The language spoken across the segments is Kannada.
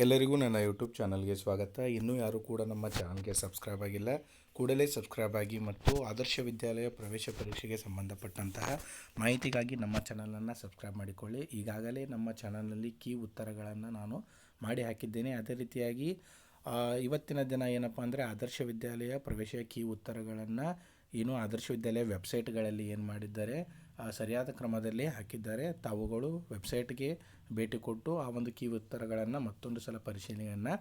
ಎಲ್ಲರಿಗೂ ನನ್ನ ಯೂಟ್ಯೂಬ್ ಚಾನಲ್ಗೆ ಸ್ವಾಗತ. ಇನ್ನೂ ಯಾರೂ ಕೂಡ ನಮ್ಮ ಚಾನಲ್ಗೆ ಸಬ್ಸ್ಕ್ರೈಬ್ ಆಗಿಲ್ಲ, ಕೂಡಲೇ ಸಬ್ಸ್ಕ್ರೈಬ್ ಆಗಿ ಮತ್ತು ಆದರ್ಶ ವಿದ್ಯಾಲಯ ಪ್ರವೇಶ ಪರೀಕ್ಷೆಗೆ ಸಂಬಂಧಪಟ್ಟಂತಹ ಮಾಹಿತಿಗಾಗಿ ನಮ್ಮ ಚಾನಲನ್ನು ಸಬ್ಸ್ಕ್ರೈಬ್ ಮಾಡಿಕೊಳ್ಳಿ. ಈಗಾಗಲೇ ನಮ್ಮ ಚಾನಲ್ನಲ್ಲಿ ಕೀ ಉತ್ತರಗಳನ್ನು ನಾನು ಮಾಡಿ ಹಾಕಿದ್ದೇನೆ. ಅದೇ ರೀತಿಯಾಗಿ ಇವತ್ತಿನ ದಿನ ಏನಪ್ಪ ಅಂದರೆ ಆದರ್ಶ ವಿದ್ಯಾಲಯ ಪ್ರವೇಶ ಕೀ ಉತ್ತರಗಳನ್ನು ಆದರ್ಶ ವಿದ್ಯಾಲಯ ವೆಬ್ಸೈಟ್ಗಳಲ್ಲಿ ಏನು ಮಾಡಿದ್ದಾರೆ, ಸರಿಯಾದ ಕ್ರಮದಲ್ಲಿ ಹಾಕಿದ್ದಾರೆ. ತಾವುಗಳು ವೆಬ್ಸೈಟ್ಗೆ ಭೇಟಿ ಕೊಟ್ಟು ಆ ಒಂದು ಕೀ ಉತ್ತರಗಳನ್ನು ಮತ್ತೊಂದು ಸಲ ಪರಿಶೀಲನೆಯನ್ನು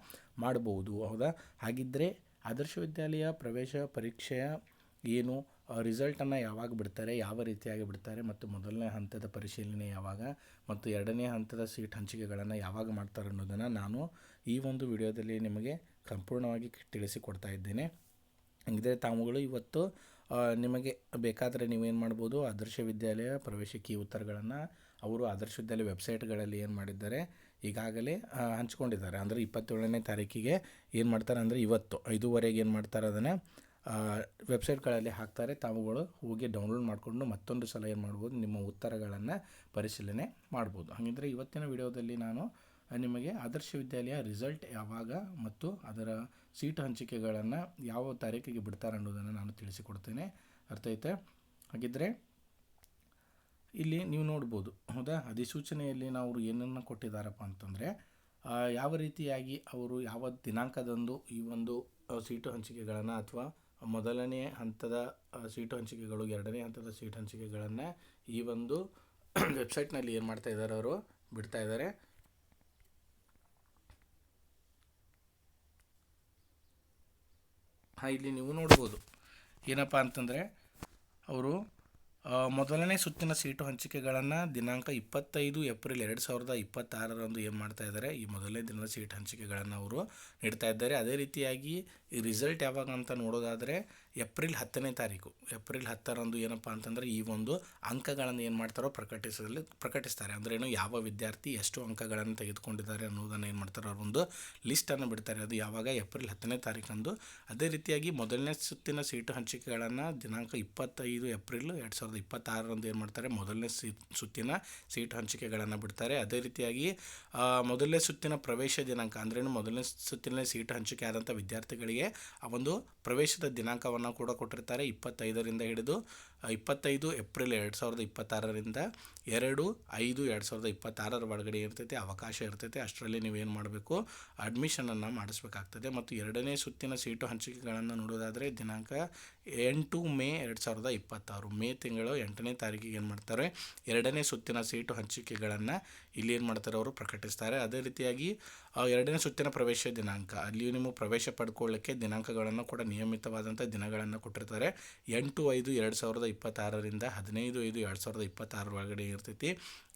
ಮಾಡಬಹುದು. ಹೌದಾ? ಹಾಗಿದ್ದರೆ ಆದರ್ಶ ವಿದ್ಯಾಲಯ ಪ್ರವೇಶ ಪರೀಕ್ಷೆಯ ರಿಸಲ್ಟನ್ನು ಯಾವಾಗ ಬಿಡ್ತಾರೆ, ಯಾವ ರೀತಿಯಾಗಿ ಬಿಡ್ತಾರೆ ಮತ್ತು ಮೊದಲನೇ ಹಂತದ ಪರಿಶೀಲನೆ ಯಾವಾಗ ಮತ್ತು ಎರಡನೇ ಹಂತದ ಸೀಟ್ ಹಂಚಿಕೆಗಳನ್ನು ಯಾವಾಗ ಮಾಡ್ತಾರೆ ಅನ್ನೋದನ್ನು ನಾನು ಈ ಒಂದು ವಿಡಿಯೋದಲ್ಲಿ ನಿಮಗೆ ಸಂಪೂರ್ಣವಾಗಿ ತಿಳಿಸಿಕೊಡ್ತಾ ಇದ್ದೇನೆ. ಹಾಗಿದ್ದರೆ ತಾವುಗಳು ಇವತ್ತು ನಿಮಗೆ ಬೇಕಾದರೆ ನೀವೇನು ಮಾಡ್ಬೋದು, ಆದರ್ಶ ವಿದ್ಯಾಲಯ ಪ್ರವೇಶ ಕೀ ಉತ್ತರಗಳನ್ನು ಅವರು ಆದರ್ಶ ವಿದ್ಯಾಲಯ ವೆಬ್ಸೈಟ್ಗಳಲ್ಲಿ ಏನು ಮಾಡಿದ್ದಾರೆ, ಈಗಾಗಲೇ ಹಂಚ್ಕೊಂಡಿದ್ದಾರೆ. ಅಂದರೆ 27ನೇ ತಾರೀಕಿಗೆ ಏನು ಮಾಡ್ತಾರೆ ಅಂದರೆ ಇವತ್ತು 5:15 ಏನು ಮಾಡ್ತಾರೆ, ಅದನ್ನು ವೆಬ್ಸೈಟ್ಗಳಲ್ಲಿ ಹಾಕ್ತಾರೆ. ತಾವುಗಳು ಹೋಗಿ ಡೌನ್ಲೋಡ್ ಮಾಡಿಕೊಂಡು ಮತ್ತೊಂದು ಸಲ ಏನು ಮಾಡ್ಬೋದು, ನಿಮ್ಮ ಉತ್ತರಗಳನ್ನು ಪರಿಶೀಲನೆ ಮಾಡ್ಬೋದು. ಹಾಗಿದ್ದರೆ ಇವತ್ತಿನ ವಿಡಿಯೋದಲ್ಲಿ ನಾನು ನಿಮಗೆ ಆದರ್ಶ ವಿದ್ಯಾಲಯ ರಿಸಲ್ಟ್ ಯಾವಾಗ ಮತ್ತು ಅದರ ಸೀಟು ಹಂಚಿಕೆಗಳನ್ನು ಯಾವ ತಾರೀಕಿಗೆ ಬಿಡ್ತಾರೆ ಅನ್ನೋದನ್ನು ನಾನು ತಿಳಿಸಿಕೊಡ್ತೇನೆ. ಅರ್ಥ ಐತೆ? ಹಾಗಿದ್ದರೆ ಇಲ್ಲಿ ನೀವು ನೋಡ್ಬೋದು, ಹೌದಾ, ಅಧಿಸೂಚನೆಯಲ್ಲಿ ನಾವು ಏನನ್ನು ಕೊಟ್ಟಿದ್ದಾರಪ್ಪ ಅಂತಂದರೆ ಯಾವ ರೀತಿಯಾಗಿ ಅವರು ಯಾವ ದಿನಾಂಕದಂದು ಈ ಒಂದು ಸೀಟು ಹಂಚಿಕೆಗಳನ್ನು ಅಥವಾ ಮೊದಲನೇ ಹಂತದ ಸೀಟು ಹಂಚಿಕೆಗಳು, ಎರಡನೇ ಹಂತದ ಸೀಟು ಹಂಚಿಕೆಗಳನ್ನು ಈ ಒಂದು ವೆಬ್ಸೈಟ್ನಲ್ಲಿ ಏನು ಮಾಡ್ತಾ ಇದ್ದಾರೆ, ಅವರು ಬಿಡ್ತಾ ಇದ್ದಾರೆ. ಇಲ್ಲಿ ನೀವು ನೋಡ್ಬೋದು ಏನಪ್ಪ ಅಂತಂದರೆ ಅವರು ಮೊದಲನೇ ಸುತ್ತಿನ ಸೀಟು ಹಂಚಿಕೆಗಳನ್ನು ದಿನಾಂಕ 25 ಏಪ್ರಿಲ್ 2026 ಏನು ಮಾಡ್ತಾ ಇದ್ದಾರೆ, ಈ ಮೊದಲನೇ ದಿನದ ಸೀಟ್ ಹಂಚಿಕೆಗಳನ್ನು ಅವರು ನೀಡ್ತಾ ಇದ್ದಾರೆ. ಅದೇ ರೀತಿಯಾಗಿ ಈ ರಿಸಲ್ಟ್ ಯಾವಾಗ ಅಂತ ನೋಡೋದಾದರೆ ಏಪ್ರಿಲ್ 10ನೇ ತಾರೀಕು, ಏಪ್ರಿಲ್ 10ರಂದು ಏನಪ್ಪ ಅಂತಂದರೆ ಈ ಒಂದು ಅಂಕಗಳನ್ನು ಏನು ಮಾಡ್ತಾರೋ ಪ್ರಕಟಿಸ್ತಾರೆ. ಅಂದರೆ ಯಾವ ವಿದ್ಯಾರ್ಥಿ ಎಷ್ಟು ಅಂಕಗಳನ್ನು ತೆಗೆದುಕೊಂಡಿದ್ದಾರೆ ಅನ್ನೋದನ್ನು ಏನು ಮಾಡ್ತಾರೋ ಅವ್ರ ಒಂದು ಲಿಸ್ಟನ್ನು ಬಿಡ್ತಾರೆ. ಅದು ಯಾವಾಗ, ಏಪ್ರಿಲ್ 10ನೇ ತಾರೀಕಂದು. ಅದೇ ರೀತಿಯಾಗಿ ಮೊದಲನೇ ಸುತ್ತಿನ ಸೀಟು ಹಂಚಿಕೆಗಳನ್ನು ದಿನಾಂಕ 25 ಏಪ್ರಿಲ್ 2026 ಏನು ಮಾಡ್ತಾರೆ, ಮೊದಲನೇ ಸುತ್ತಿನ ಸೀಟು ಹಂಚಿಕೆಗಳನ್ನು ಬಿಡ್ತಾರೆ. ಅದೇ ರೀತಿಯಾಗಿ ಮೊದಲನೇ ಸುತ್ತಿನ ಪ್ರವೇಶ ದಿನಾಂಕ ಅಂದ್ರೇನು, ಮೊದಲನೇ ಸುತ್ತಿನ ಸೀಟು ಹಂಚಿಕೆ ಆದಂಥ ವಿದ್ಯಾರ್ಥಿಗಳಿಗೆ ಆ ಒಂದು ಪ್ರವೇಶದ ದಿನಾಂಕವನ್ನು ಕೂಡ ಕೊಟ್ಟಿರ್ತಾರೆ. 25ರಿಂದ ಹಿಡಿದು 25 ಏಪ್ರಿಲ್ 2026ರಿಂದ 2/5/2026 ಒಳಗಡೆ ಇರ್ತೈತೆ, ಅವಕಾಶ ಇರ್ತೈತೆ. ಅಷ್ಟರಲ್ಲಿ ನೀವೇನು ಮಾಡಬೇಕು, ಅಡ್ಮಿಷನನ್ನು ಮಾಡಿಸ್ಬೇಕಾಗ್ತದೆ. ಮತ್ತು ಎರಡನೇ ಸುತ್ತಿನ ಸೀಟು ಹಂಚಿಕೆಗಳನ್ನು ನೋಡೋದಾದರೆ ದಿನಾಂಕ 8 ಮೇ 2026, ಮೇ ತಿಂಗಳು 8ನೇ ತಾರೀಕಿಗೆ ಏನು ಮಾಡ್ತಾರೆ, ಎರಡನೇ ಸುತ್ತಿನ ಸೀಟು ಹಂಚಿಕೆಗಳನ್ನು ಇಲ್ಲಿ ಏನು ಮಾಡ್ತಾರೆ, ಅವರು ಪ್ರಕಟಿಸ್ತಾರೆ. ಅದೇ ರೀತಿಯಾಗಿ ಎರಡನೇ ಸುತ್ತಿನ ಪ್ರವೇಶ ದಿನಾಂಕ, ಅಲ್ಲಿಯೂ ನೀವು ಪ್ರವೇಶ ಪಡ್ಕೊಳ್ಳಿಕ್ಕೆ ದಿನಾಂಕಗಳನ್ನು ಕೂಡ ನಿಯಮಿತವಾದಂಥ ದಿನಗಳನ್ನು ಕೊಟ್ಟಿರ್ತಾರೆ. 8/5/2026ರಿಂದ 15/5/2026 ಒಳಗಡೆ ಇರ್ತೈತಿ.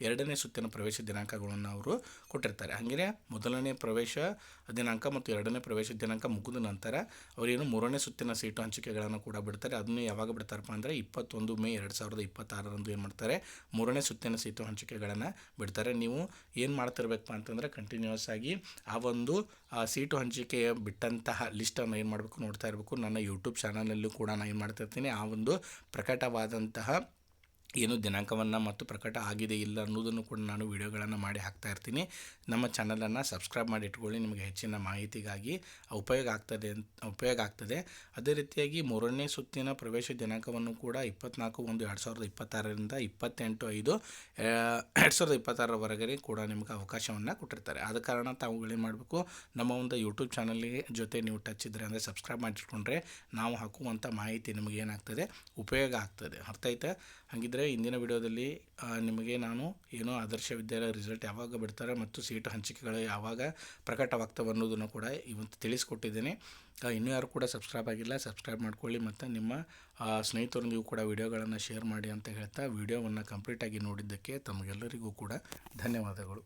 ಎರಡನೇ ಸುತ್ತಿನ ಪ್ರವೇಶ ದಿನಾಂಕಗಳನ್ನು ಅವರು ಕೊಟ್ಟಿರ್ತಾರೆ. ಹಾಗೆಯೇ ಮೊದಲನೇ ಪ್ರವೇಶ ದಿನಾಂಕ ಮತ್ತು ಎರಡನೇ ಪ್ರವೇಶ ದಿನಾಂಕ ಮುಗಿದ ನಂತರ ಅವರೇನು ಮೂರನೇ ಸುತ್ತಿನ ಸೀಟು ಹಂಚಿಕೆಗಳನ್ನು ಕೂಡ ಬಿಡ್ತಾರೆ. ಅದನ್ನು ಯಾವಾಗ ಬಿಡ್ತಾರಪ್ಪ ಅಂದರೆ 21 ಮೇ 2026 ಏನು ಮಾಡ್ತಾರೆ, ಮೂರನೇ ಸುತ್ತಿನ ಸೀಟು ಹಂಚಿಕೆಗಳನ್ನು ಬಿಡ್ತಾರೆ. ನೀವು ಏನು ಮಾಡ್ತಿರ್ಬೇಕಪ್ಪ ಅಂತಂದರೆ ಕಂಟಿನ್ಯೂಸ್ ಆಗಿ ಆ ಒಂದು ಸೀಟು ಹಂಚಿಕೆಯ ಬಿಟ್ಟಂತಹ ಲಿಸ್ಟನ್ನು ಏನು ಮಾಡಬೇಕು, ನೋಡ್ತಾ ಇರಬೇಕು. ನನ್ನ ಯೂಟ್ಯೂಬ್ ಚಾನಲಲ್ಲೂ ಕೂಡ ನಾನು ಏನು ಮಾಡ್ತಿರ್ತೀನಿ, ಆ ಒಂದು ಪ್ರಕಟವಾದಂತಹ ದಿನಾಂಕವನ್ನು ಮತ್ತು ಪ್ರಕಟ ಆಗಿದೆ ಇಲ್ಲ ಅನ್ನೋದನ್ನು ಕೂಡ ನಾನು ವಿಡಿಯೋಗಳನ್ನು ಮಾಡಿ ಹಾಕ್ತಾ ಇರ್ತೀನಿ. ನಮ್ಮ ಚಾನಲನ್ನು ಸಬ್ಸ್ಕ್ರೈಬ್ ಮಾಡಿ ಇಟ್ಕೊಳ್ಳಿ, ನಿಮಗೆ ಹೆಚ್ಚಿನ ಮಾಹಿತಿಗಾಗಿ ಉಪಯೋಗ ಆಗ್ತದೆ. ಅದೇ ರೀತಿಯಾಗಿ ಮೂರನೇ ಸುತ್ತಿನ ಪ್ರವೇಶ ದಿನಾಂಕವನ್ನು ಕೂಡ 24/1/2026ರಿಂದ 28/5/2026 ಕೂಡ ನಿಮಗೆ ಅವಕಾಶವನ್ನು ಕೊಟ್ಟಿರ್ತಾರೆ. ಆದ ಕಾರಣ ತಾವುಗಳೇನು ಮಾಡಬೇಕು, ನಮ್ಮ ಒಂದು ಯೂಟ್ಯೂಬ್ ಚಾನಲ್ಗೆ ಜೊತೆ ನೀವು ಟಚ್ ಇದ್ದರೆ ಅಂದರೆ ಸಬ್ಸ್ಕ್ರೈಬ್ ಮಾಡಿಟ್ಕೊಂಡ್ರೆ ನಾವು ಹಾಕುವಂಥ ಮಾಹಿತಿ ನಿಮಗೆ ಏನಾಗ್ತದೆ, ಉಪಯೋಗ ಆಗ್ತದೆ. ಅರ್ಥ ಆಯ್ತಾ? ಹಾಗಿದ್ದರೆ ಇಂದಿನ ವಿಡಿಯೋದಲ್ಲಿ ನಿಮಗೆ ನಾನು ಆದರ್ಶ ವಿದ್ಯಾಲಯ ರಿಸಲ್ಟ್ ಯಾವಾಗ ಬಿಡ್ತಾರೆ ಮತ್ತು ಸೀಟು ಹಂಚಿಕೆಗಳು ಯಾವಾಗ ಪ್ರಕಟವಾಗ್ತವೆ ಅನ್ನೋದನ್ನು ಕೂಡ ಇವತ್ತು ತಿಳಿಸ್ಕೊಟ್ಟಿದ್ದೇನೆ. ಇನ್ನೂ ಯಾರು ಕೂಡ ಸಬ್ಸ್ಕ್ರೈಬ್ ಆಗಿಲ್ಲ, ಸಬ್ಸ್ಕ್ರೈಬ್ ಮಾಡ್ಕೊಳ್ಳಿ ಮತ್ತು ನಿಮ್ಮ ಸ್ನೇಹಿತರೊಂದಿಗೂ ಕೂಡ ವಿಡಿಯೋಗಳನ್ನು ಶೇರ್ ಮಾಡಿ ಅಂತ ಹೇಳ್ತಾ ವಿಡಿಯೋವನ್ನು ಕಂಪ್ಲೀಟಾಗಿ ನೋಡಿದ್ದಕ್ಕೆ ತಮಗೆಲ್ಲರಿಗೂ ಕೂಡ ಧನ್ಯವಾದಗಳು.